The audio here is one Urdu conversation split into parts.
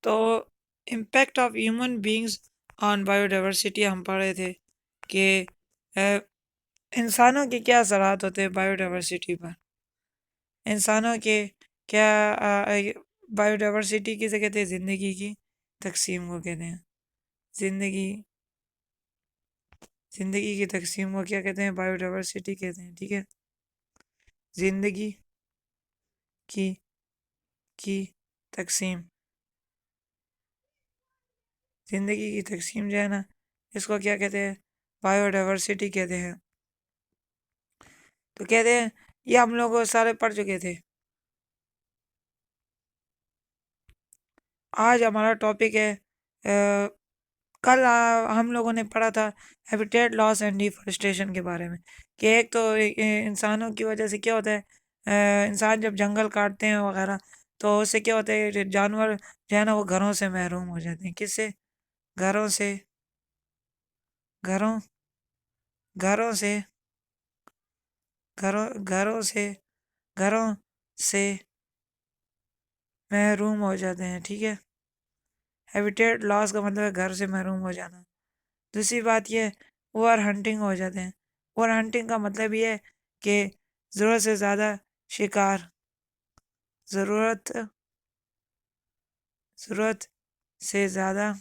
تو امپیکٹ آف ہیومن بینگز آن بایوڈائیورسٹی ہم پڑھے تھے کہ انسانوں کے کیا اثرات ہوتے ہیں بایوڈائیورسٹی پر، انسانوں کے کیا بایوڈائیورسٹی کسے کہتے ہیں؟ زندگی کی تقسیم کو کہتے ہیں، زندگی کی تقسیم کو کیا کہتے ہیں؟ بایوڈائیورسٹی کہتے ہیں، ٹھیک ہے؟ زندگی کی تقسیم، زندگی کی تقسیم جو ہے نا، اس کو کیا کہتے ہیں؟ بایوڈائیورسٹی کہتے ہیں۔ تو کہتے ہیں یہ ہم لوگ سارے پڑھ چکے تھے۔ آج ہمارا ٹاپک ہے کل ہم لوگوں نے پڑھا تھا ہیبیٹیٹ لاس اینڈ ڈیفارسٹیشن کے بارے میں، کہ ایک تو انسانوں کی وجہ سے کیا ہوتا ہے، انسان جب جنگل کاٹتے ہیں وغیرہ تو اس سے کیا ہوتا ہے، جانور جو ہے نا وہ گھروں سے محروم ہو جاتے ہیں۔ کس سے؟ گھروں سے، گھروں گھروں سے گھروں سے گھروں سے محروم ہو جاتے ہیں، ٹھیک ہے؟ ہیبیٹیٹ لاس کا مطلب ہے گھر سے محروم ہو جانا۔ دوسری بات یہ اوور ہنٹنگ ہو جاتے ہیں۔ اوور ہنٹنگ کا مطلب یہ ہے کہ ضرورت سے زیادہ شکار، ضرورت سے زیادہ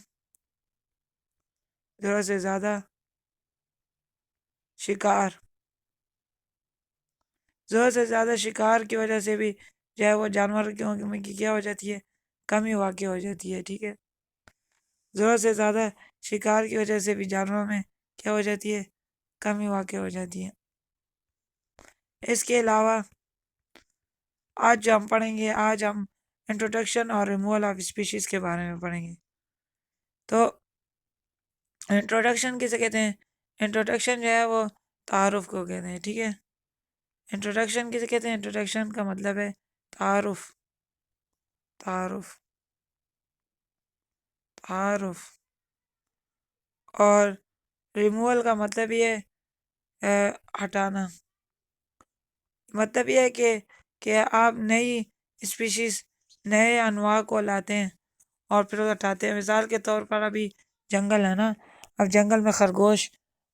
شکار، ضرورت سے زیادہ شکار کی وجہ سے بھی جو ہے وہ جانور کی کیا ہو جاتی ہے؟ کمی واقع ہو جاتی ہے، ٹھیک ہے؟ ضرورت سے زیادہ شکار کی وجہ سے بھی جانوروں میں کیا ہو جاتی ہے؟ کمی واقع ہو جاتی ہے۔ اس کے علاوہ آج جو ہم پڑھیں گے، آج ہم انٹروڈکشن اور ریموول آف اسپیشیز کے بارے میں پڑھیں گے۔ تو انٹروڈکشن کسے کہتے ہیں؟ انٹروڈکشن جو ہے وہ تعارف کو کہتے ہیں، ٹھیک ہے؟ انٹروڈکشن کسے کہتے ہیں؟ انٹروڈکشن کا مطلب ہے تعارف، تعارف تعارف اور ریموول کا مطلب یہ ہے ہٹانا۔ مطلب یہ ہے کہ آپ نئی اسپیشیز، نئے انواع کو لاتے ہیں اور پھر وہ ہٹاتے ہیں۔ مثال کے طور پر ابھی جنگل ہے نا، اب جنگل میں خرگوش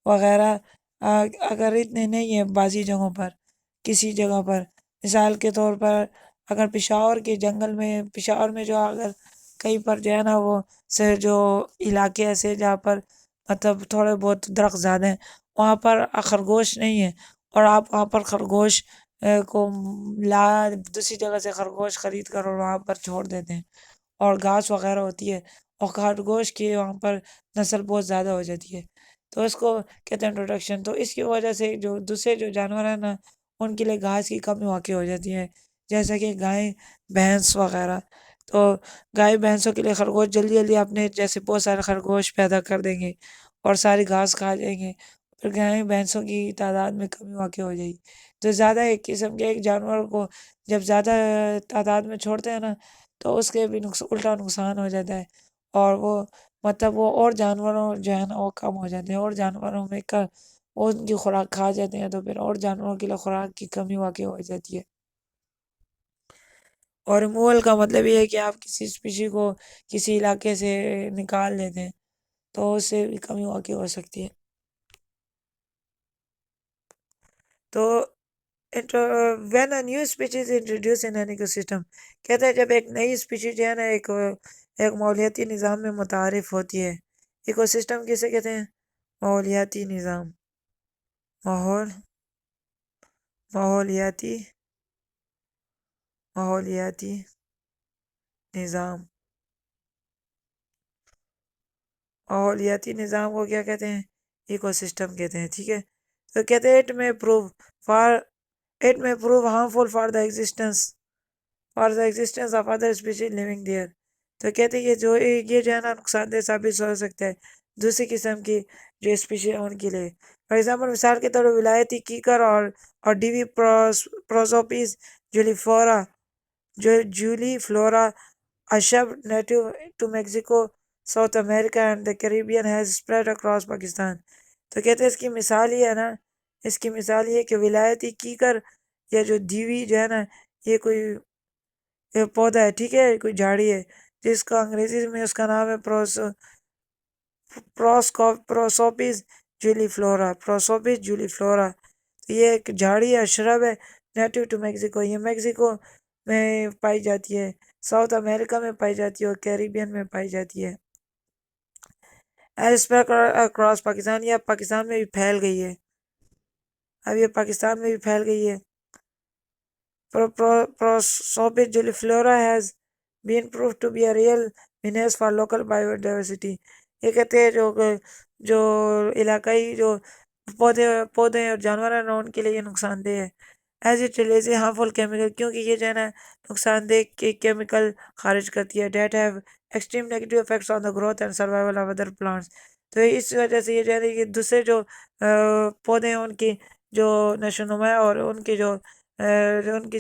وغیرہ اگر اتنے نہیں ہیں بعضی جگہوں پر، کسی جگہ پر مثال کے طور پر اگر پشاور کے جنگل میں، پشاور میں جو اگر کہیں پر جو ہے نا وہ سے جو علاقے ایسے جہاں پر مطلب تھوڑے بہت درخت زیادہ ہیں، وہاں پر خرگوش نہیں ہیں، اور آپ وہاں پر خرگوش کو دوسری جگہ سے خرگوش خرید کر اور وہاں پر چھوڑ دیتے ہیں، اور گھاس وغیرہ ہوتی ہے اور خرگوش کی وہاں پر نسل بہت زیادہ ہو جاتی ہے، تو اس کو کہتے ہیں انٹروڈکشن۔ تو اس کی وجہ سے جو دوسرے جو جانور ہیں نا، ان کے لیے گھاس کی کمی واقع ہو جاتی ہے، جیسے کہ گائے بھینس وغیرہ۔ تو گائے بھینسوں کے لیے خرگوش جلدی جلدی اپنے جیسے بہت سارے خرگوش پیدا کر دیں گے اور ساری گھاس کھا جائیں گے، پھر گائے بھینسوں کی تعداد میں کمی واقع ہو جائے گی۔ تو زیادہ ایک قسم کے ایک جانور کو جب زیادہ تعداد میں چھوڑتے ہیں نا، تو اس کے بھی الٹا نقصان ہو جاتا ہے، اور وہ مطلب وہ اور جانوروں جو ہے نا وہ کم ہو جاتے ہیں، اور جانوروں میں وہ ان کی خوراک کھا جاتے ہیں، تو پھر اور جانوروں کے لیے خوراک کی کمی واقع ہو جاتی ہے۔ اور ریموول کا مطلب یہ ہے کہ آپ کسی اسپیشی کو کسی علاقے سے نکال لیتے ہیں، تو اس سے بھی کمی واقع ہو سکتی ہے۔ تو when a new species introduce in an ecosystem, کہتے ہیں جب ایک نئی اسپیشیز جو ہے نا ایک ماحولیاتی نظام میں متعارف ہوتی ہے۔ ایکو سسٹم کسے کہتے ہیں؟ ماحولیاتی نظام، ماحولیاتی نظام، ماحولیاتی نظام کو کیا کہتے ہیں؟ ایکو سسٹم کہتے ہیں، ٹھیک ہے؟ تو کہتے ہیں it may prove harmful for the existence of other species living there۔ تو کہتے ہیں یہ جو ہے نا نقصان دہ ثابت ہو سکتا ہے دوسری قسم کی جو اسپیشیز ہیں ان کے لیے۔ فار ایگزامپل مثال کے طور پر ولایتی کیکر اور ڈیوی پروسوپیس جولی فلورا اشب native to Mexico, South America and the Caribbean has spread across Pakistan. تو کہتے ہیں اس کی مثال یہ ہے نا، اس کی مثال یہ کہ ولایتی کیکر یا جو دیوی جو ہے نا، یہ کوئی پودا ہے، ٹھیک ہے، کوئی جھاڑی ہے جس کا انگریزی میں اس کا نام ہے پروسوپس جولیفلورا. پروسوپس جولیفلورا یہ ایک جھاڑی یا شرب ہے نیٹو ٹو میکسیکو. یہ میکسیکو میں پائی جاتی ہے، ساؤتھ امریکہ میں پائی جاتی ہے اور کیریبین میں پائی جاتی ہے. اکراس پاکستان، یہ پاکستان میں بھی پھیل گئی ہے، اب یہ پاکستان میں بھی پھیل گئی ہے. Prosopis juliflora has been proved to be a real menace for local biodiversity. یہ کہتے ہیں جو علاقائی جو پودے اور جانور ہیں ان کے لیے یہ نقصان دہ ہے. As it release harmful chemical, کیونکہ یہ جو ہے نا نقصان دہ کیمیکل خارج کرتی ہے. That have extreme negative effects on the growth and survival of other plants. تو اس وجہ سے یہ جو ہے یہ دوسرے جو پودے ہیں ان کی جو نشو نما اور ان کی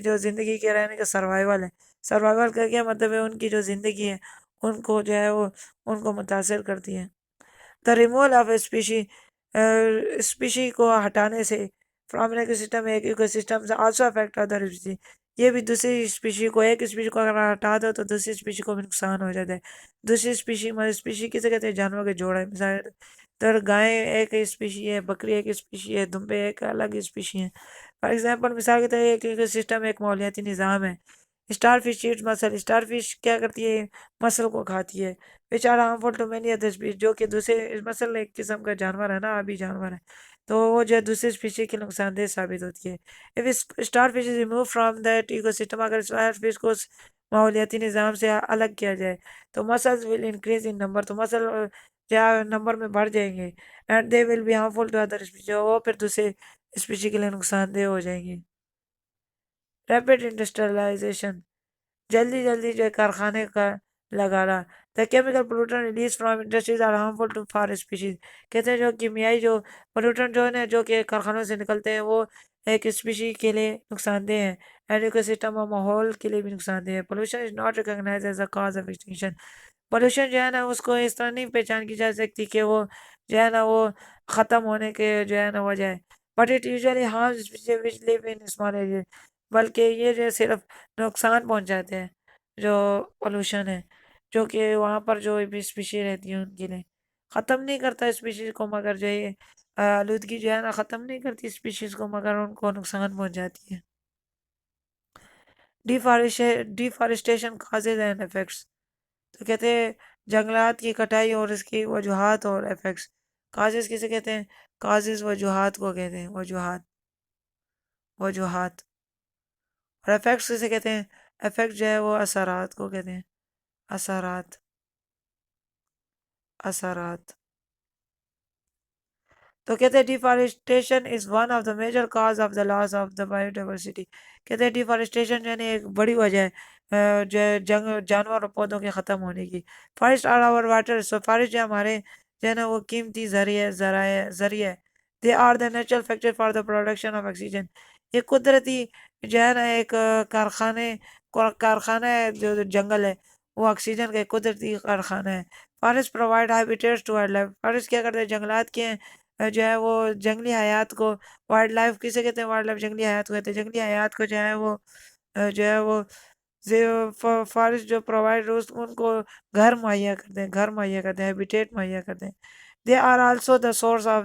جو زندگی کے رہنے کا سروائیول ہے. سروائیول کا کیا مطلب ہے؟ ان کی جو زندگی ہے ان کو جو ہے وہ ان کو متاثر کرتی ہے. دا ریموول آف اسپیشی کو ہٹانے سے فرام ایک سسٹم سے آلسو افیکٹ ادر اسپیشی. یہ بھی دوسری اسپیشی کو، ایک اسپیشی کو اگر ہٹا دو تو دوسری اسپیشی کو بھی نقصان ہو جاتا ہے. دوسری اسپیشی کسے کہتے ہیں؟ جانور کے جوڑے. مثال گائے ایک اسپیشی ہے، بکری ایک اسپیشی ہے، دمبے ایک الگ اسپیشی ہے. فار ایگزامپل مثال کے طور ایک سسٹم ایک ماحولیاتی نظام ہے. Starfish eats mussel. Starfish کیا کرتی ہے؟ مسل کو کھاتی ہے. Which are harmful to many other species, جو کہ دوسرے مسل ایک قسم کا جانور ہے نا، آبی جانور ہے، تو وہ جو ہے دوسری اسپیشیز کے نقصان دہ ثابت ہوتی ہے. if starfish is remove from that ecosystem, اگر اسٹار فش کو ماحولیاتی نظام سے الگ کیا جائے تو mussels will increase in number, تو مسل جو نمبر میں بڑھ جائیں گے. And they will be harmful to other species, وہ پھر دوسرے اسپیشی کے لیے نقصان دہ ہو جائیں گے. ریپڈ انڈسٹریلائزیشن، جلدی جو کارخانے کا لگانا. The chemical pollutant release from industries are harmful to for species. کہتے ہیں جو کیمیائی جو پولوٹن جو ہے جو کہ کارخانوں سے نکلتے ہیں وہ ایک اسپیشی کے لیے نقصان دہ ہیں، اینڈ ایکو سسٹم اور ماحول کے لیے بھی نقصان دہ ہے. Pollution is not recognize as a cause of extinction. Pollution جو ہے نا اس کو اس طرح نہیں پہچان کی جا سکتی کہ وہ جو ہے نا وہ ختم ہونے کے جو ہے نا وجہ ہے. But it usually harms species which live in small area, بلکہ یہ جو صرف نقصان پہنچاتے ہیں جو پولوشن ہے، جو کہ وہاں پر جو بھی اسپیشی رہتی ہیں ان کے لیے. ختم نہیں کرتا اسپیشیز کو، مگر جو یہ آلودگی جو ہے نا ختم نہیں کرتی اسپیشیز کو، مگر ان کو نقصان پہنچاتی ہے. ڈیفارسٹیشن کازز اینڈ افیکٹس، تو کہتے ہیں جنگلات کی کٹائی اور اس کی وجوہات اور افیکٹس. کازز کسے کہتے ہیں؟ کازز وجوہات کو کہتے ہیں، وجوہات. اور افیکٹس کسے کہتے ہیں؟ افیکٹ جو ہے وہ اثرات کو کہتے ہیں، اثرات. تو کہتے ہیں deforestation is one of the major cause of the loss of the biodiversity. کہتے ہیں ڈیفارسٹیشن جو ہے ایک بڑی وجہ ہے جو جانور اور پودوں کے ختم ہونے کی. Forest are our water, so forest جو ہمارے جو ہے نا وہ قیمتی ذریعہ. They are the natural factor for the production of oxygen. یہ قدرتی جو ہے نا ایک کارخانہ ہے، جو جنگل ہے وہ آکسیجن کا ایک قدرتی کارخانہ ہے. Forest provide habitats to wildlife. Forest کیا کرتے ہیں؟ جنگلات کے جو ہے وہ جنگلی حیات کو، وائلڈ لائف کسے کہتے ہیں؟ وائلڈ لائف جنگلی حیات کو کہتے ہیں. جنگلی حیات کو جو ہے وہ فارسٹ جو پرووائڈ ان کو گھر مہیا کرتے ہیں، ہیبیٹیٹ مہیا کرتے ہیں. They are also the source of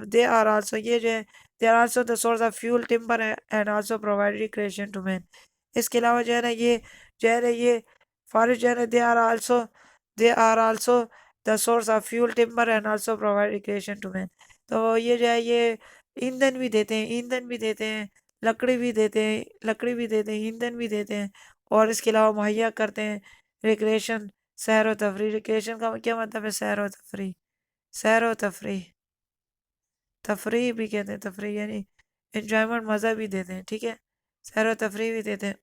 fuel, timber and also provide recreation to man. اس کے علاوہ جو ہے نا یہ فارسٹ جو ہے نا they are also the source of fuel, timber and also provide recreation to man. تو یہ جو ہے یہ ایندھن بھی دیتے ہیں، لکڑی بھی دیتے ہیں، ایندھن بھی دیتے ہیں، اور اس کے علاوہ مہیا کرتے ہیں ریکریشن، سیر و تفریح. ریکریشن کا کیا مطلب ہے؟ سیر و تفریح بھی کہتے ہیں. تفریح یعنی انجوائمنٹ، مزہ بھی دیتے ہیں، ٹھیک ہے، سیر و تفریح بھی دیتے ہیں.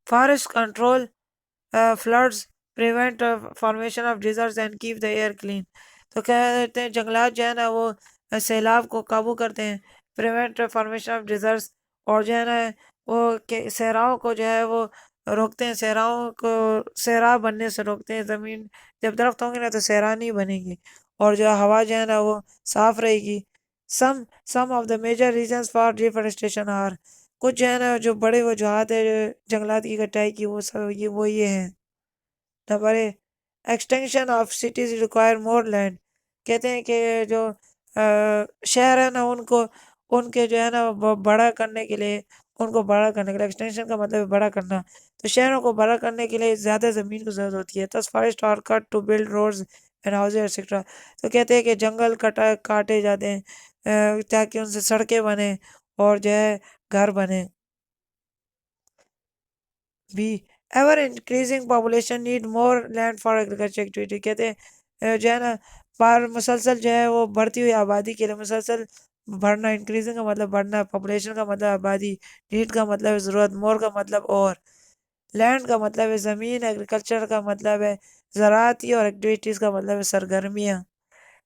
Forest control floods, prevent formation of deserts and keep the air clean. تو کہتے ہیں جنگلات جو ہے نا وہ سیلاب کو قابو کرتے ہیں، پریونٹ فارمیشن آف ڈیزرٹس، اور جو ہے نا وہ صحراؤں کو جو ہے وہ روکتے ہیں، صحرا بننے سے روکتے ہیں. زمین جب درخت ہوں گے نا تو صحرا نہیں بنے گی، اور جو ہوا جو ہے نا وہ صاف رہے گی. Some of the major reasons for deforestation are, کچھ جو ہے نا جو بڑے وجوہات ہے جنگلات کی کٹائی کی، وہ یہ ہیں. Number a extension of cities require more land. کہتے ہیں کہ جو شہر ہے نا ان کے جو ہے نا بڑا کرنے کے لیے ایکسٹینشن کا مطلب بڑا کرنا. تو شہروں کو بڑا کرنے کے لیے زیادہ زمین کی ضرورت ہوتی ہے. thus forest are cut to build roads and houses etc. تو کہتے ہیں کہ جنگل کاٹے جاتے ہیں تاکہ ان سے سڑکیں بنے اور جو ہے گھر بنے. بھی ever increasing population need more land for agriculture activity. کہتے ہیں جو ہے نا مسلسل جو ہے وہ بڑھتی ہوئی آبادی کے لیے مسلسل بڑھنا. انکریزنگ کا مطلب بڑھنا, پاپولیشن کا مطلب آبادی, نیڈ کا مطلب ہے ضرورت, مور کا مطلب اور, لینڈ کا مطلب ہے زمین, ایگریکلچر کا مطلب ہے زراعتی اور ایکٹیویٹیز کا مطلب ہے سرگرمیاں.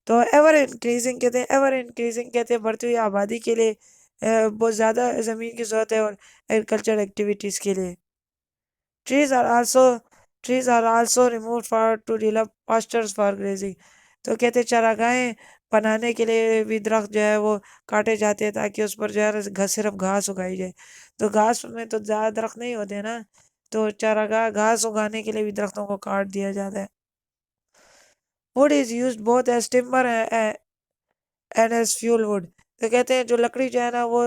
تو ایور انکریزنگ کہتے ہیں بڑھتی ہوئی آبادی کے لیے بہت زیادہ زمین کی ضرورت ہے اور ایگریکلچر ایکٹیویٹیز کے لیے. Trees are also removed for to develop pastures for grazing. تو کہتے ہیں چراگاہیں بنانے کے لیے بھی درخت جو ہے وہ کاٹے جاتے ہیں تاکہ اس پر جو ہے صرف گھاس اگائی جائے. تو گھاس میں تو زیادہ درخت نہیں ہوتے نا, تو چراگاہ گھاس اگانے کے لیے بھی درختوں کو کاٹ دیا جاتا ہے. Would is used both as timber and as fuel would. تو کہتے ہیں جو لکڑی جو ہے نا وہ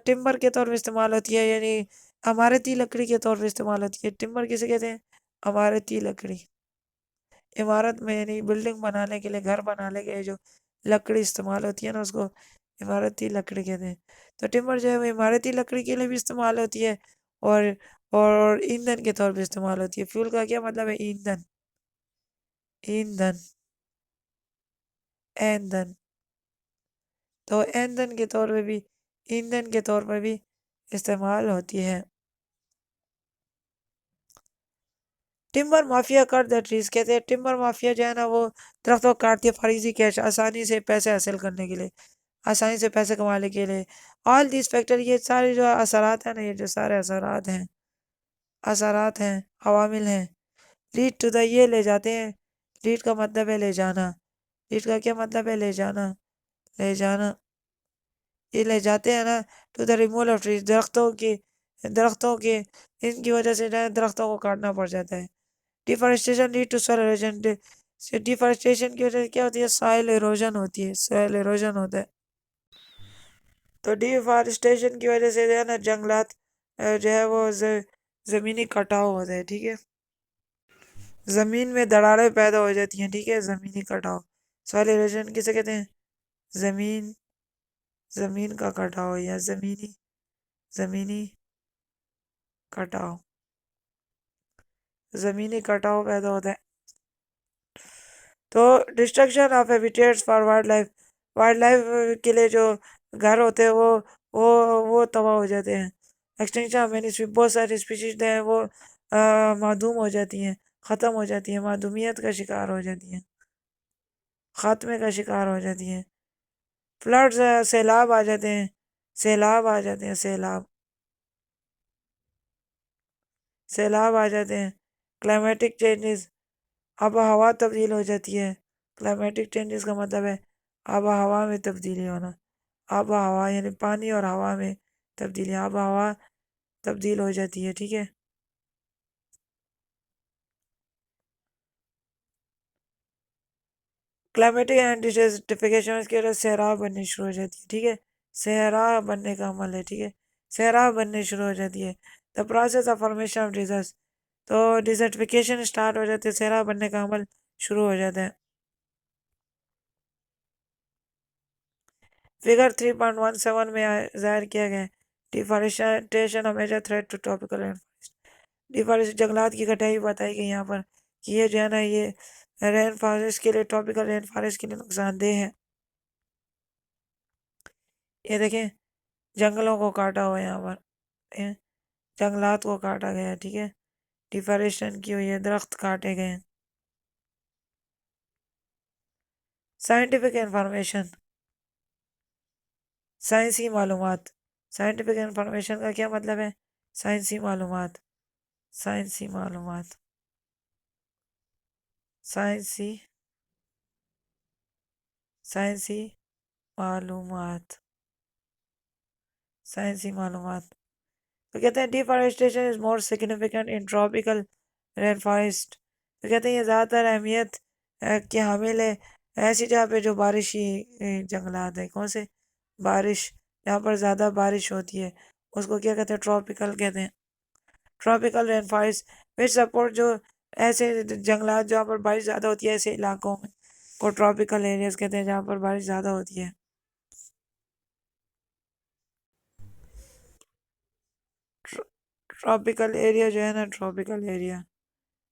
ٹمبر کے طور پہ استعمال ہوتی ہے, یعنی عمارتی لکڑی کے طور پہ استعمال ہوتی ہے. ٹمبر کسے کہتے ہیں؟ عمارتی لکڑی. عمارت میں یعنی بلڈنگ بنانے کے لیے, گھر بنانے کے لیے جو لکڑی استعمال ہوتی ہے نا اس کو عمارتی لکڑی کہتے ہیں. تو ٹمبر جو ہے وہ عمارتی لکڑی کے لیے بھی استعمال ہوتی ہے اور ایندھن کے طور پہ استعمال ہوتی ہے. فیول کا کیا مطلب ہے؟ ایندھن. ایندھن. تو ایندھن کے طور پر بھی استعمال ہوتی ہے. Timber mafia cut the trees. کہتے ہیں ٹمبر مافیا جو ہے نا وہ درختوں کو کاٹتی ہے فار ایزی کیش, آسانی سے پیسے حاصل کرنے کے لیے, آسانی سے پیسے کمانے کے لیے. آل دیز فیکٹر, یہ سارے جو اثرات ہیں نا, یہ جو سارے اثرات ہیں عوامل ہیں, لیڈ ٹو دا, یہ لے جاتے ہیں. لیڈ کا مطلب ہے لے جانا. لیڈ کا کیا مطلب ہے؟ لے جانا. یہ لے جاتے ہیں نا to the removal of trees, درختوں کے ان کی وجہ سے درختوں کو کاٹنا پڑ جاتا ہے. Deforestation lead to soil erosion. Deforestation کی وجہ سے کیا ہوتی ہے؟ سوائل ایروجن ہوتی ہے, سوائل ایروجن ہوتا ہے. تو ڈیفارسٹیشن کی وجہ سے جو ہے نا جنگلات جو ہے وہ زمینی کٹاؤ ہوتا ہے. ٹھیک ہے, زمین میں دراڑیں پیدا ہو جاتی ہیں. ٹھیک ہے, زمینی کٹاؤ. سوائل ایروجن کسے کہتے ہیں؟ زمین کا کٹاؤ یا زمینی کٹاؤ. زمینی کٹاؤ پیدا ہوتا ہے. تو destruction of habitats for wildlife کے لیے جو گھر ہوتے ہیں وہ تباہ ہو جاتے ہیں. ایکسٹینشن آف مینی بہت ساری اسپیشیز ہیں وہ معدوم ہو جاتی ہیں, ختم ہو جاتی ہیں, معدومیت کا شکار ہو جاتی ہیں, خاتمے کا شکار ہو جاتی ہیں. فلڈز, سیلاب آ جاتے ہیں, سیلاب آ جاتے ہیں. کلائمیٹک چینجز, آب و ہوا تبدیل ہو جاتی ہے. کلائمیٹک چینجز کا مطلب ہے آب و ہوا میں تبدیلی ہونا. آب و ہوا یعنی پانی اور ہوا میں تبدیلی, آب و ہوا تبدیل ہو جاتی ہے. ٹھیک ہے, کلائمیٹک اینڈ ڈیزرٹیفیکیشن کی وجہ سے صحرا بننی شروع ہو جاتی ہے. ٹھیک ہے, صحرا بننے کا عمل ہے. ٹھیک ہے, صحرا بننے شروع ہو جاتی ہے. The process of formation of desserts. تو ڈیزرٹیفیکیشن اسٹارٹ ہو جاتی ہے, صحرا بننے کا عمل شروع ہو جاتا ہے. فگر 3.17 میں ظاہر کیا گیا ہے deforestation of major threat to tropical rain forest. Deforest جنگلات کی کٹائی بتائی گئی یہاں پر کہ یہ جو ہے نا یہ رین فارسٹ کے لیے, ٹراپیکل رین فارسٹ کے لیے نقصان دہ ہے. یہ دیکھیں جنگلوں کو کاٹا ہوا ہے یہاں پر, جنگلات کو کاٹا گیا ہے. ٹھیک ہے, ڈیفارسٹیشن کی ہوئی ہے, درخت کاٹے گئے ہیں. سائنٹیفک انفارمیشن, سائنسی معلومات. سائنٹیفک انفارمیشن کا کیا مطلب ہے؟ سائنسی معلومات. سائنسی معلومات تو کہتے ہیں ڈیفارسٹیشن از مور سگنیفیکنٹ ان ٹراپیکل رین فارسٹ تو کہتے ہیں یہ زیادہ تر اہمیت کی حامل ہے ایسی جگہ پہ جو بارشی جنگلات ہیں. کون سے؟ بارش، جہاں پر زیادہ بارش ہوتی ہے اس کو کیا کہتے ہیں؟ ٹراپیکل کہتے ہیں. Tropical rain forest which support, جو ایسے جنگلات جہاں پر بارش زیادہ ہوتی ہے ایسے علاقوں میں کو ٹراپیکل ایریاز کہتے ہیں جہاں پر بارش زیادہ ہوتی ہے. ٹراپیکل ایریا جو ہے نا، ٹراپیکل ایریا،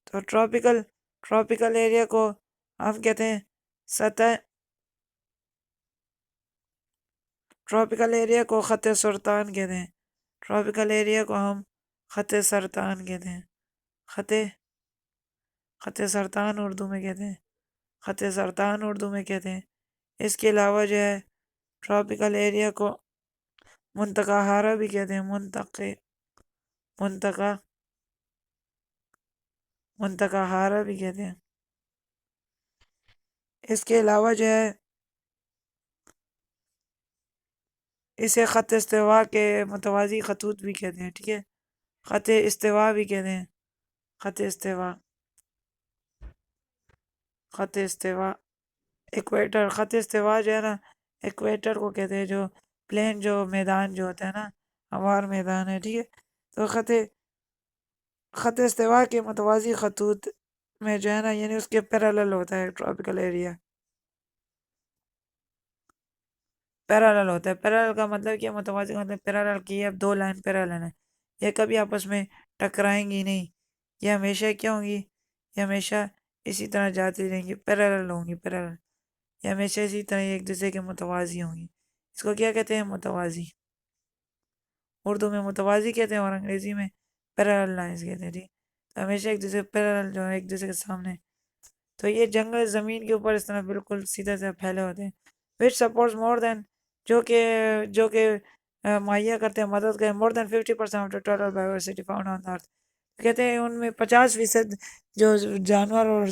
تو ٹراپیکل ایریا کو ہم کہتے ہیں سطح، ٹراپیکل ایریا کو خط سرطان کہتے ہیں. ٹراپیکل ایریا کو ہم خط سرطان کہتے ہیں. خط خط سرطان اردو میں کہتے ہیں. خط سرطان اردو میں کہتے ہیں. اس کے علاوہ جو ہے ٹراپیکل ایریا کو منطقہ ہارا بھی کہتے ہیں. منطقہ ہارا بھی کہتے ہیں. اس کے علاوہ جو ہے اسے خط استوا کے متوازی خطوط بھی کہتے ہیں. ٹھیک ہے، خط استوا بھی کہتے ہیں. خط استوا، خط استوا، ایکویٹر. خط استوا جو ہے نا ایکویٹر کو کہتے ہیں، جو پلین، جو میدان جو ہوتا ہے نا، ہموار میدان ہے. ٹھیک ہے، تو خط استوا کے متوازی خطوط میں جو ہے نا، یعنی اس کے پیرالل ہوتا ہے ٹراپیکل ایریا. پیرالل ہوتا ہے. پیرالل کا مطلب کیا؟ متوازی کا مطلب پیرالل کی اب دو لائن پیرالل ہیں، یہ کبھی آپس میں ٹکرائیں گی نہیں. یہ ہمیشہ کیا ہوں گی؟ یہ ہمیشہ اسی طرح جاتی رہیں گی، پیرالل ہوں گی. پیرالل یہ ہمیشہ اسی طرح ایک دوسرے کے متوازی ہوں گی. اس کو کیا کہتے ہیں؟ متوازی. اردو میں متوازی کہتے ہیں اور انگریزی میں پیرالل لائنز کہتے ہیں. ٹھیک، تو ہمیشہ ایک دوسرے پیرالل جو ہے ایک دوسرے کے سامنے. تو یہ جنگل زمین کے اوپر اس طرح بالکل سیدھے سے پھیلے ہوتے ہیں. وچ سپورٹس مور دین، جو کہ مہیا کرتے ہیں، مدد کریں، more than 50% of the total biodiversity found on earth. کہتے ہیں ان میں 50% جو جانور اور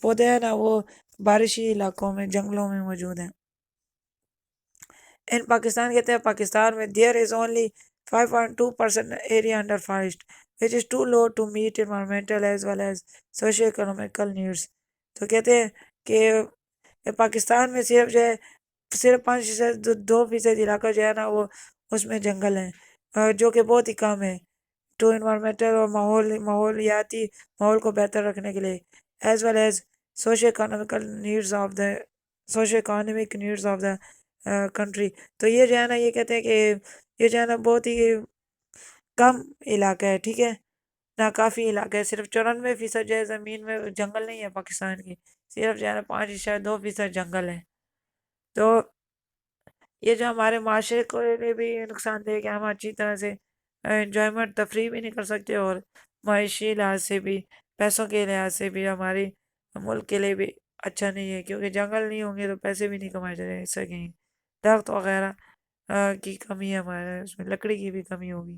پودے ہیں نا وہ بارشی علاقوں میں، جنگلوں میں موجود ہیں. ان پاکستان کہتے ہیں پاکستان میں there is only 5.2% area under forest which is too low to meet environmental as well as socio economical needs. تو کہتے ہیں کہ پاکستان میں صرف جو ہے صرف 5%، 2% علاقہ جو ہے نا وہ اس میں جنگل ہیں، جو کہ بہت ہی کم ہے ٹو انوائرمنٹل اور ماحولیاتی ماحول کو بہتر رکھنے کے لیے، as well as socio economical needs of the socio economic needs of the country. تو یہ جو ہے نا، یہ کہتے ہیں کہ یہ جو ہے نا بہت ہی کم علاقہ ہے. ٹھیک ہے، ناکافی علاقہ ہے. صرف 94% جو ہے زمین میں جنگل نہیں ہے پاکستان کی، صرف جو ہے نا 5.2% جنگل ہے. تو یہ جو ہمارے معاشرے کو لیے بھی نقصان دہ ہے کہ ہم اچھی طرح سے انجوائمنٹ، تفریح بھی نہیں کر سکتے، اور معاشی لحاظ سے بھی، پیسوں کے لحاظ سے بھی ہماری ملک کے لیے بھی اچھا نہیں ہے، کیونکہ جنگل نہیں ہوں گے تو پیسے بھی نہیں کمائے جا سکیں. درخت وغیرہ کی کمی ہے ہمارے، اس میں لکڑی کی بھی کمی ہوگی.